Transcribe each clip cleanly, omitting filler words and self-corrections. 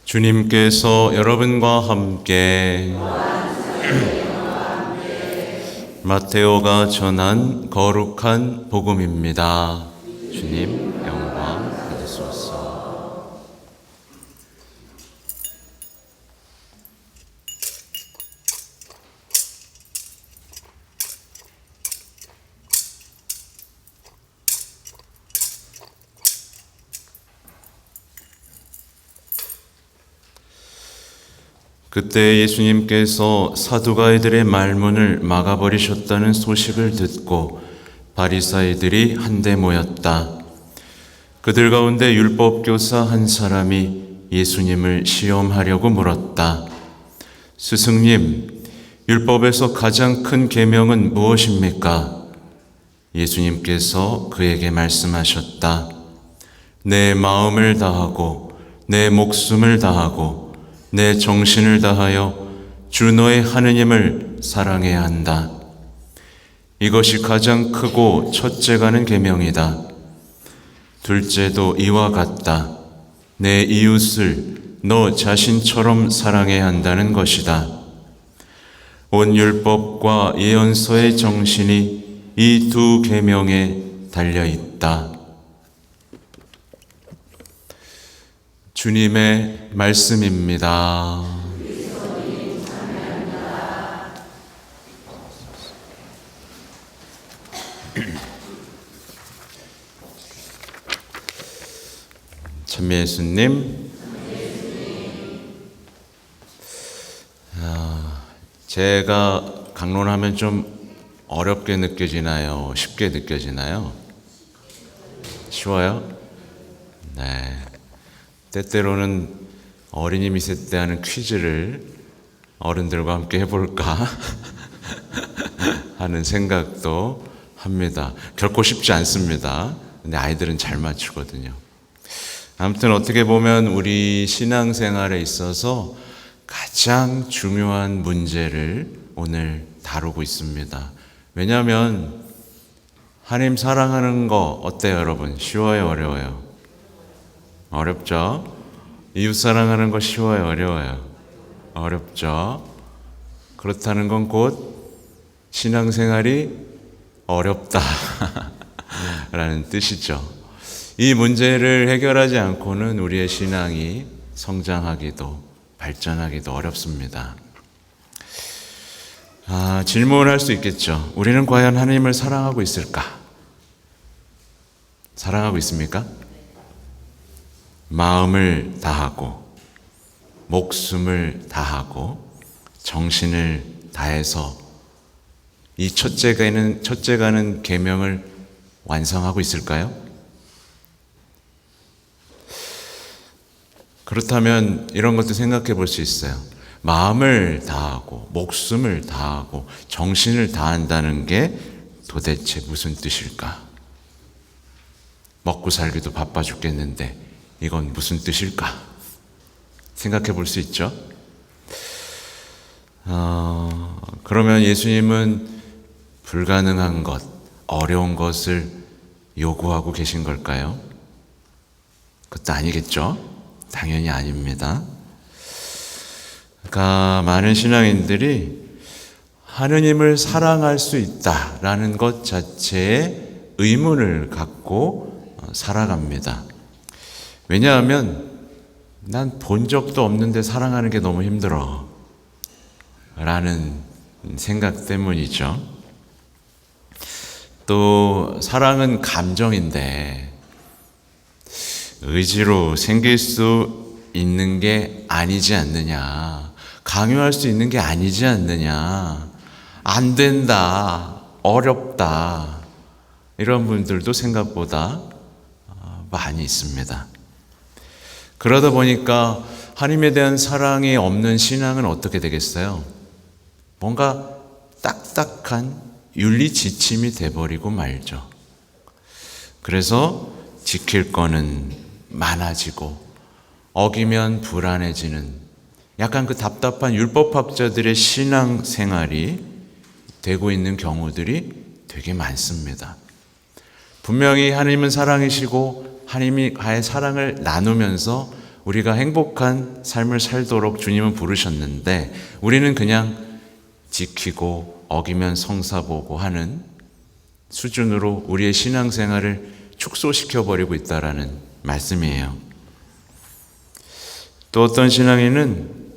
주님께서 여러분과 함께 마테오가 전한 거룩한 복음입니다. 주님 영광 받으소서. 그때 예수님께서 사두가이들의 말문을 막아버리셨다는 소식을 듣고 바리사이들이 한데 모였다. 그들 가운데 율법교사 한 사람이 예수님을 시험하려고 물었다. 스승님, 율법에서 가장 큰 계명은 무엇입니까? 예수님께서 그에게 말씀하셨다. 내 마음을 다하고 내 목숨을 다하고 내 정신을 다하여 주 너의 하느님을 사랑해야 한다. 이것이 가장 크고 첫째가는 계명이다. 둘째도 이와 같다. 내 이웃을 너 자신처럼 사랑해야 한다는 것이다. 온 율법과 예언서의 정신이 이 두 계명에 달려 있다. 주님의 말씀입니다. 찬미 예수님, 제가 강론하면 좀 어렵게 느껴지나요? 쉽게 느껴지나요? 쉬워요? 네. 때때로는 어린이 미세 때 하는 퀴즈를 어른들과 함께 해볼까 하는 생각도 합니다. 결코 쉽지 않습니다. 근데 아이들은 잘 맞추거든요. 아무튼 어떻게 보면 우리 신앙생활에 있어서 가장 중요한 문제를 오늘 다루고 있습니다. 왜냐하면 하나님 사랑하는 거 어때요, 여러분? 쉬워요, 어려워요? 어렵죠? 이웃 사랑하는 거 쉬워요, 어려워요? 어렵죠? 그렇다는 건 곧 신앙생활이 어렵다 라는 뜻이죠. 이 문제를 해결하지 않고는 우리의 신앙이 성장하기도 발전하기도 어렵습니다. 질문할 수 있겠죠. 우리는 과연 하나님을 사랑하고 있을까? 사랑하고 있습니까? 마음을 다하고 목숨을 다하고 정신을 다해서 이 첫째가는 계명을 완성하고 있을까요? 그렇다면 이런 것도 생각해 볼 수 있어요. 마음을 다하고 목숨을 다하고 정신을 다한다는 게 도대체 무슨 뜻일까? 먹고 살기도 바빠 죽겠는데 이건 무슨 뜻일까? 생각해 볼 수 있죠? 그러면 예수님은 불가능한 것, 어려운 것을 요구하고 계신 걸까요? 그것도 아니겠죠? 당연히 아닙니다. 그러니까 많은 신앙인들이 하느님을 사랑할 수 있다라는 것 자체에 의문을 갖고 살아갑니다. 왜냐하면 난 본 적도 없는데 사랑하는 게 너무 힘들어 라는 생각 때문이죠. 또 사랑은 감정인데 의지로 생길 수 있는 게 아니지 않느냐, 강요할 수 있는 게 아니지 않느냐, 안 된다, 어렵다, 이런 분들도 생각보다 많이 있습니다. 그러다 보니까 하나님에 대한 사랑이 없는 신앙은 어떻게 되겠어요? 뭔가 딱딱한 윤리 지침이 돼버리고 말죠. 그래서 지킬 거는 많아지고 어기면 불안해지는 약간 그 답답한 율법학자들의 신앙생활이 되고 있는 경우들이 되게 많습니다. 분명히 하나님은 사랑이시고 하나님이 과의 사랑을 나누면서 우리가 행복한 삶을 살도록 주님은 부르셨는데 우리는 그냥 지키고 어기면 성사보고 하는 수준으로 우리의 신앙생활을 축소시켜버리고 있다라는 말씀이에요. 또 어떤 신앙인은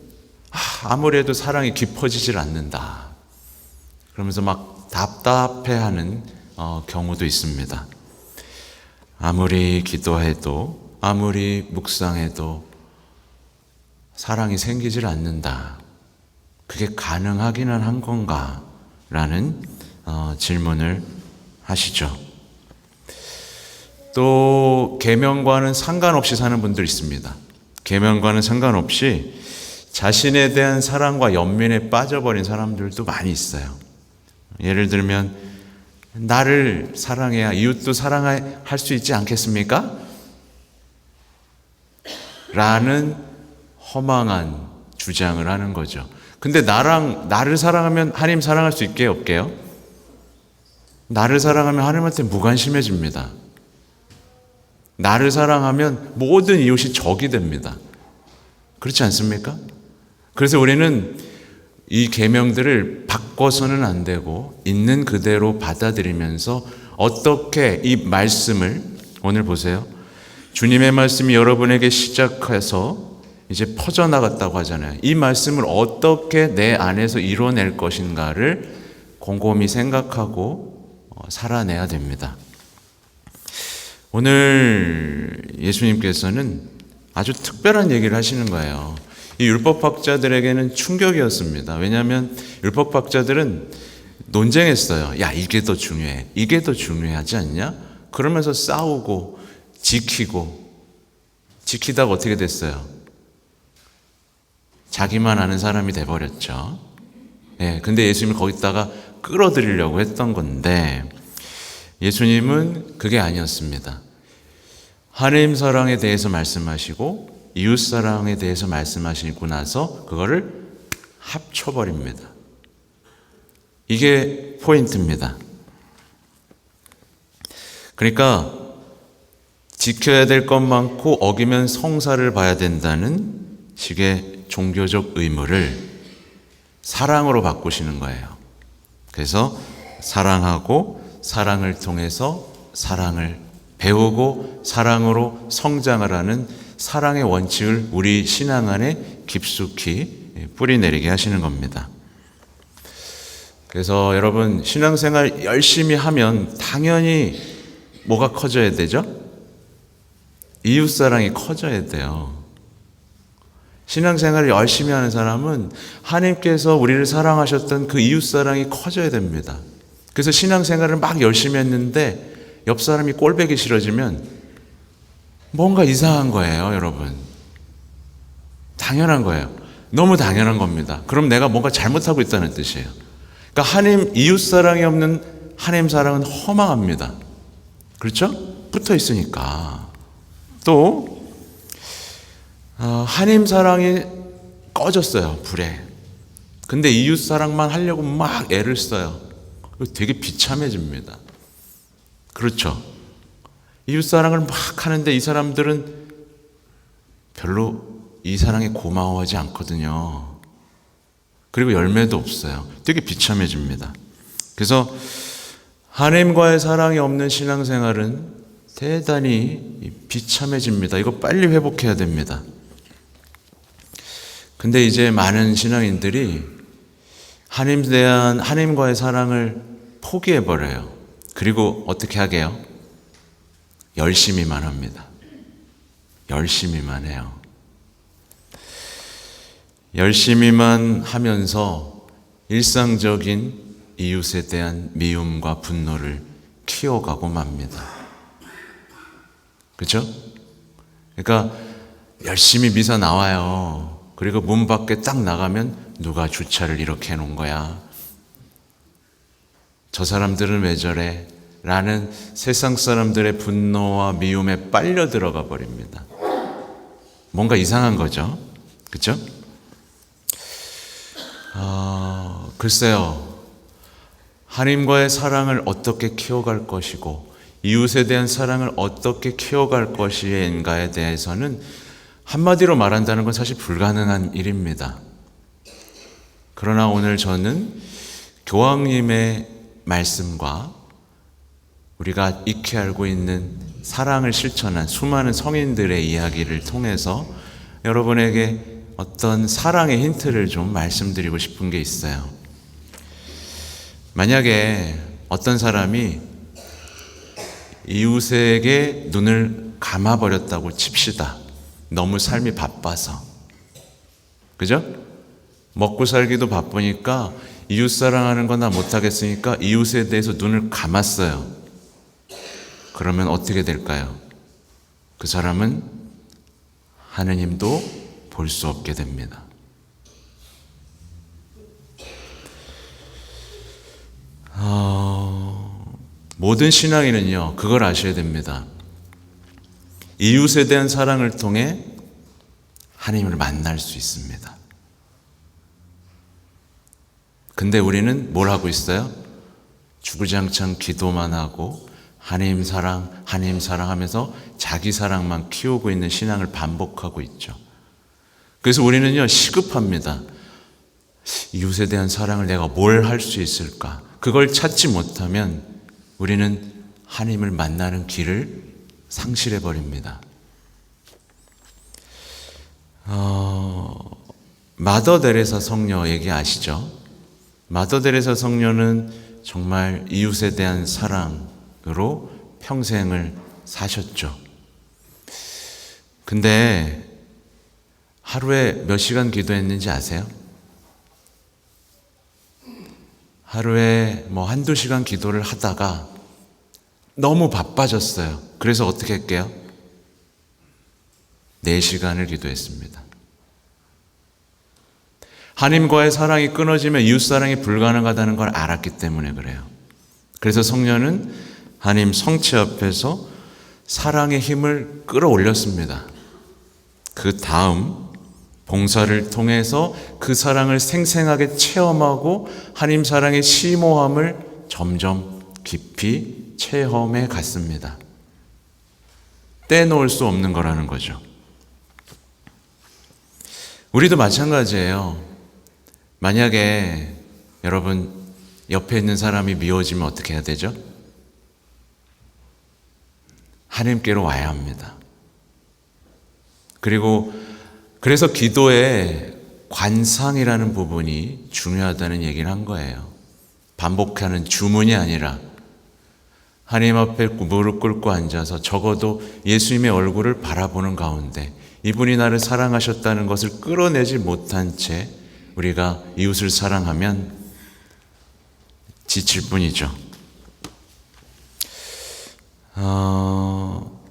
아무리 해도 사랑이 깊어지질 않는다 그러면서 막 답답해하는 경우도 있습니다. 아무리 기도해도 아무리 묵상해도 사랑이 생기질 않는다. 그게 가능하기는 한 건가? 라는 질문을 하시죠. 또 계명과는 상관없이 사는 분들 있습니다. 계명과는 상관없이 자신에 대한 사랑과 연민에 빠져버린 사람들도 많이 있어요. 예를 들면 나를 사랑해야 이웃도 사랑할 수 있지 않겠습니까? 라는 허망한 주장을 하는 거죠. 근데 나를 사랑하면 하나님 사랑할 수 있게요, 없게요? 나를 사랑하면 하나님한테 무관심해집니다. 나를 사랑하면 모든 이웃이 적이 됩니다. 그렇지 않습니까? 그래서 우리는 이 계명들을 바꿔서는 안 되고 있는 그대로 받아들이면서 어떻게 이 말씀을 오늘 보세요. 주님의 말씀이 여러분에게 시작해서 이제 퍼져나갔다고 하잖아요. 이 말씀을 어떻게 내 안에서 이뤄낼 것인가를 곰곰이 생각하고 살아내야 됩니다. 오늘 예수님께서는 아주 특별한 얘기를 하시는 거예요. 이 율법학자들에게는 충격이었습니다. 왜냐하면 율법학자들은 논쟁했어요. 야, 이게 더 중요해. 이게 더 중요하지 않냐? 그러면서 싸우고 지키다가 어떻게 됐어요? 자기만 아는 사람이 돼버렸죠. 근데 예수님이 거기다가 끌어들이려고 했던 건데 예수님은 그게 아니었습니다. 하나님 사랑에 대해서 말씀하시고 이웃 사랑에 대해서 말씀하시고 나서 그거를 합쳐버립니다. 이게 포인트입니다. 그러니까 지켜야 될 것 많고 어기면 성사를 봐야 된다는 식의 종교적 의무를 사랑으로 바꾸시는 거예요. 그래서 사랑하고 사랑을 통해서 사랑을 배우고 사랑으로 성장을 하는 사랑의 원칙을 우리 신앙 안에 깊숙이 뿌리내리게 하시는 겁니다. 그래서 여러분 신앙생활 열심히 하면 당연히 뭐가 커져야 되죠? 이웃사랑이 커져야 돼요. 신앙생활을 열심히 하는 사람은 하나님께서 우리를 사랑하셨던 그 이웃사랑이 커져야 됩니다. 그래서 신앙생활을 막 열심히 했는데 옆 사람이 꼴보기 싫어지면 뭔가 이상한 거예요, 여러분. 당연한 거예요. 너무 당연한 겁니다. 그럼 내가 뭔가 잘못하고 있다는 뜻이에요. 그러니까 하나님 이웃사랑이 없는 하나님 사랑은 허망합니다. 그렇죠? 붙어 있으니까. 또 하나님 사랑이 꺼졌어요, 불에. 근데 이웃 사랑만 하려고 막 애를 써요. 되게 비참해집니다. 그렇죠? 이웃 사랑을 막 하는데 이 사람들은 별로 이 사랑에 고마워하지 않거든요. 그리고 열매도 없어요. 되게 비참해집니다. 그래서 하나님과의 사랑이 없는 신앙생활은 대단히 비참해집니다. 이거 빨리 회복해야 됩니다. 근데 이제 많은 신앙인들이 하나님과의 사랑을 포기해버려요. 그리고 어떻게 하게요? 열심히만 합니다. 열심히만 해요. 열심히만 하면서 일상적인 이웃에 대한 미움과 분노를 키워가고 맙니다. 그렇죠? 그러니까 열심히 미사 나와요. 그리고 문 밖에 딱 나가면 누가 주차를 이렇게 해놓은 거야? 저 사람들은 왜 저래? 라는 세상 사람들의 분노와 미움에 빨려 들어가 버립니다. 뭔가 이상한 거죠. 그렇죠? 글쎄요. 하나님과의 사랑을 어떻게 키워갈 것이고 이웃에 대한 사랑을 어떻게 키워갈 것인가에 대해서는 한마디로 말한다는 건 사실 불가능한 일입니다. 그러나 오늘 저는 교황님의 말씀과 우리가 익히 알고 있는 사랑을 실천한 수많은 성인들의 이야기를 통해서 여러분에게 어떤 사랑의 힌트를 좀 말씀드리고 싶은 게 있어요. 만약에 어떤 사람이 이웃에게 눈을 감아버렸다고 칩시다. 너무 삶이 바빠서. 그죠? 먹고 살기도 바쁘니까 이웃 사랑하는 건 나 못하겠으니까 이웃에 대해서 눈을 감았어요. 그러면 어떻게 될까요? 그 사람은 하느님도 볼 수 없게 됩니다. 모든 신앙인은요, 그걸 아셔야 됩니다. 이웃에 대한 사랑을 통해 하나님을 만날 수 있습니다. 근데 우리는 뭘 하고 있어요? 주구장창 기도만 하고 하나님 사랑 하면서 자기 사랑만 키우고 있는 신앙을 반복하고 있죠. 그래서 우리는요, 시급합니다. 이웃에 대한 사랑을 내가 뭘 할 수 있을까? 그걸 찾지 못하면 우리는 하나님을 만나는 길을 상실해 버립니다. 마더 데레사 성녀 얘기 아시죠? 마더 데레사 성녀는 정말 이웃에 대한 사랑으로 평생을 사셨죠. 근데 하루에 몇 시간 기도했는지 아세요? 하루에 한두 시간 기도를 하다가 너무 바빠졌어요. 그래서 어떻게 할게요? 4시간을 기도했습니다. 하나님과의 사랑이 끊어지면 이웃사랑이 불가능하다는 걸 알았기 때문에 그래요. 그래서 성녀는 하나님 성체 앞에서 사랑의 힘을 끌어올렸습니다. 그 다음 봉사를 통해서 그 사랑을 생생하게 체험하고 하나님 사랑의 심오함을 점점 깊이 체험해 갔습니다. 떼놓을 수 없는 거라는 거죠. 우리도 마찬가지예요. 만약에 여러분 옆에 있는 사람이 미워지면 어떻게 해야 되죠? 하나님께로 와야 합니다. 그래서 기도에 관상이라는 부분이 중요하다는 얘기를 한 거예요. 반복하는 주문이 아니라 하나님 앞에 무릎 꿇고 앉아서 적어도 예수님의 얼굴을 바라보는 가운데 이분이 나를 사랑하셨다는 것을 끌어내지 못한 채 우리가 이웃을 사랑하면 지칠 뿐이죠.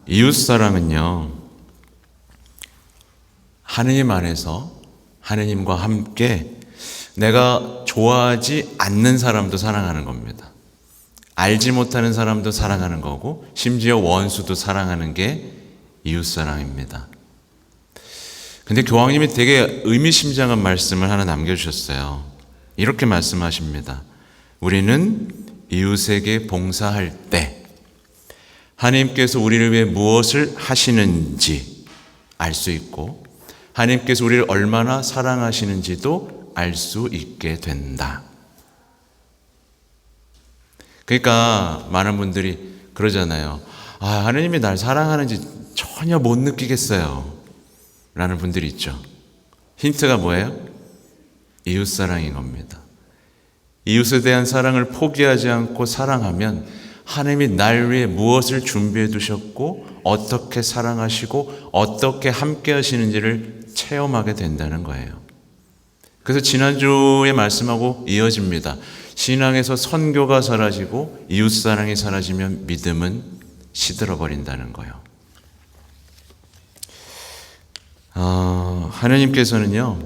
이웃 사랑은요, 하느님 안에서 하느님과 함께 내가 좋아하지 않는 사람도 사랑하는 겁니다. 알지 못하는 사람도 사랑하는 거고 심지어 원수도 사랑하는 게 이웃사랑입니다. 근데 교황님이 되게 의미심장한 말씀을 하나 남겨주셨어요. 이렇게 말씀하십니다. 우리는 이웃에게 봉사할 때 하나님께서 우리를 위해 무엇을 하시는지 알 수 있고 하나님께서 우리를 얼마나 사랑하시는지도 알 수 있게 된다. 그러니까 많은 분들이 그러잖아요. 하나님이 날 사랑하는지 전혀 못 느끼겠어요 라는 분들이 있죠. 힌트가 뭐예요? 이웃사랑인 겁니다. 이웃에 대한 사랑을 포기하지 않고 사랑하면 하나님이 날 위해 무엇을 준비해 두셨고 어떻게 사랑하시고 어떻게 함께 하시는지를 체험하게 된다는 거예요. 그래서 지난주에 말씀하고 이어집니다. 신앙에서 선교가 사라지고 이웃사랑이 사라지면 믿음은 시들어버린다는 거예요. 하나님께서는요,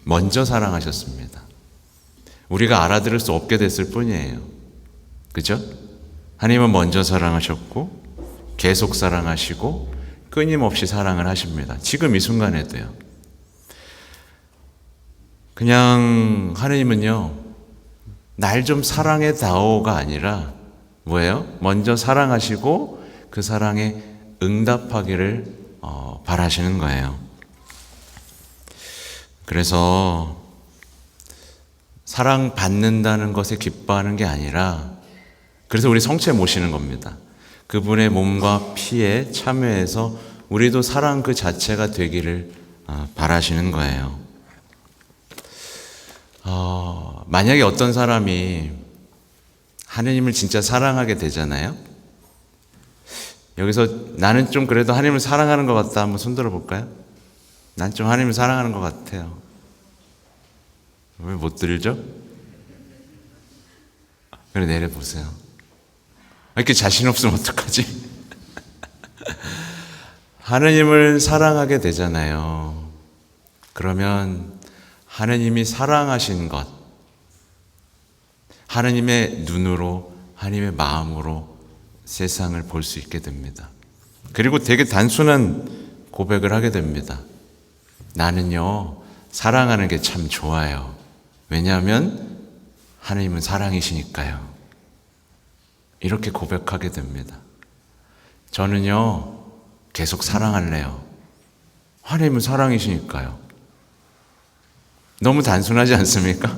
먼저 사랑하셨습니다. 우리가 알아들을 수 없게 됐을 뿐이에요. 그죠? 하나님은 먼저 사랑하셨고 계속 사랑하시고 끊임없이 사랑을 하십니다. 지금 이 순간에도요. 그냥 하나님은요, 날 좀 사랑해 다오가 아니라 뭐예요? 먼저 사랑하시고 그 사랑에 응답하기를 바라시는 거예요. 그래서 사랑받는다는 것에 기뻐하는 게 아니라, 그래서 우리 성체 모시는 겁니다. 그분의 몸과 피에 참여해서 우리도 사랑 그 자체가 되기를 바라시는 거예요. 만약에 어떤 사람이 하느님을 진짜 사랑하게 되잖아요. 여기서 나는 좀 그래도 하느님을 사랑하는 것 같다 한번 손들어 볼까요? 난 좀 하느님을 사랑하는 것 같아요. 왜 못 들죠? 그래, 내려보세요. 이렇게 자신 없으면 어떡하지? 하느님을 사랑하게 되잖아요. 그러면 하느님이 사랑하신 것, 하느님의 눈으로, 하느님의 마음으로 세상을 볼 수 있게 됩니다. 그리고 되게 단순한 고백을 하게 됩니다. 나는요, 사랑하는 게 참 좋아요. 왜냐하면 하느님은 사랑이시니까요. 이렇게 고백하게 됩니다. 저는요, 계속 사랑할래요. 하느님은 사랑이시니까요. 너무 단순하지 않습니까?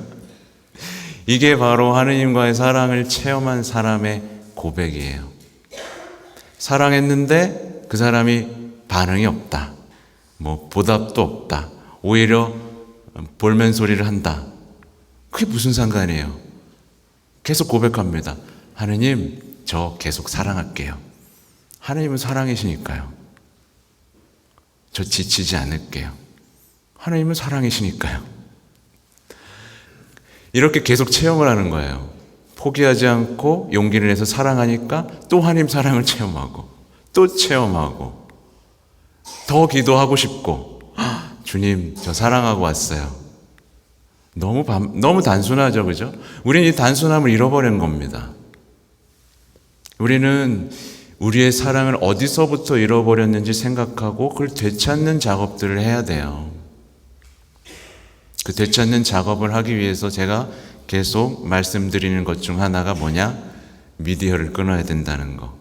이게 바로 하느님과의 사랑을 체험한 사람의 고백이에요. 사랑했는데 그 사람이 반응이 없다. 보답도 없다. 오히려 볼멘 소리를 한다. 그게 무슨 상관이에요? 계속 고백합니다. 하느님, 저 계속 사랑할게요. 하느님은 사랑이시니까요. 저 지치지 않을게요. 하느님은 사랑이시니까요. 이렇게 계속 체험을 하는 거예요. 포기하지 않고 용기를 내서 사랑하니까 또 하나님 사랑을 체험하고 또 체험하고 더 기도하고 싶고, 주님, 저 사랑하고 왔어요. 너무 단순하죠, 그죠? 우리는 이 단순함을 잃어버린 겁니다. 우리는 우리의 사랑을 어디서부터 잃어버렸는지 생각하고 그걸 되찾는 작업들을 해야 돼요. 그 되찾는 작업을 하기 위해서 제가 계속 말씀드리는 것 중 하나가 뭐냐? 미디어를 끊어야 된다는 거.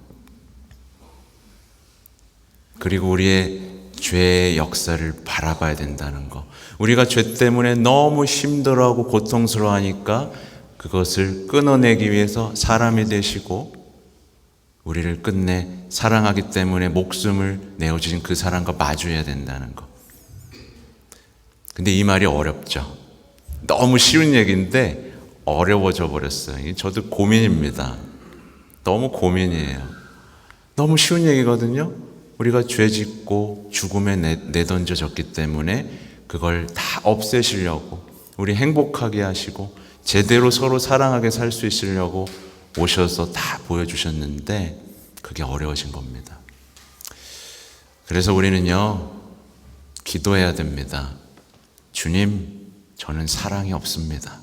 그리고 우리의 죄의 역사를 바라봐야 된다는 거. 우리가 죄 때문에 너무 힘들어하고 고통스러워하니까 그것을 끊어내기 위해서 사람이 되시고 우리를 끝내 사랑하기 때문에 목숨을 내어주신 그 사람과 마주해야 된다는 거. 근데 이 말이 어렵죠. 너무 쉬운 얘기인데 어려워져 버렸어요. 저도 고민입니다. 너무 고민이에요. 너무 쉬운 얘기거든요. 우리가 죄 짓고 죽음에 내던져졌기 때문에 그걸 다 없애시려고, 우리 행복하게 하시고 제대로 서로 사랑하게 살 수 있으려고 오셔서 다 보여주셨는데 그게 어려워진 겁니다. 그래서 우리는요, 기도해야 됩니다. 주님, 저는 사랑이 없습니다.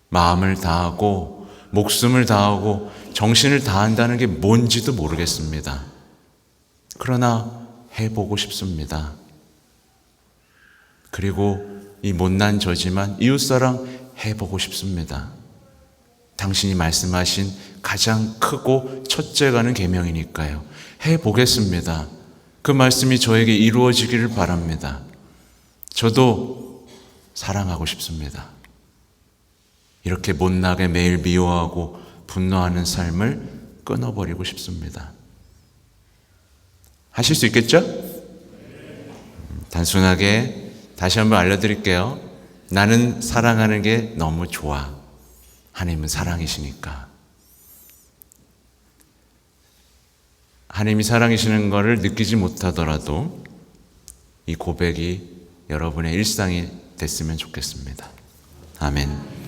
마음을 다하고 목숨을 다하고 정신을 다한다는 게 뭔지도 모르겠습니다. 그러나 해보고 싶습니다. 그리고 이 못난 저지만 이웃사랑 해보고 싶습니다. 당신이 말씀하신 가장 크고 첫째가는 계명이니까요. 해보겠습니다. 그 말씀이 저에게 이루어지기를 바랍니다. 저도 사랑하고 싶습니다. 이렇게 못나게 매일 미워하고 분노하는 삶을 끊어버리고 싶습니다. 하실 수 있겠죠? 단순하게 다시 한번 알려드릴게요. 나는 사랑하는 게 너무 좋아. 하나님은 사랑이시니까. 하나님이 사랑이시는 것을 느끼지 못하더라도 이 고백이 여러분의 일상이 됐으면 좋겠습니다. 아멘.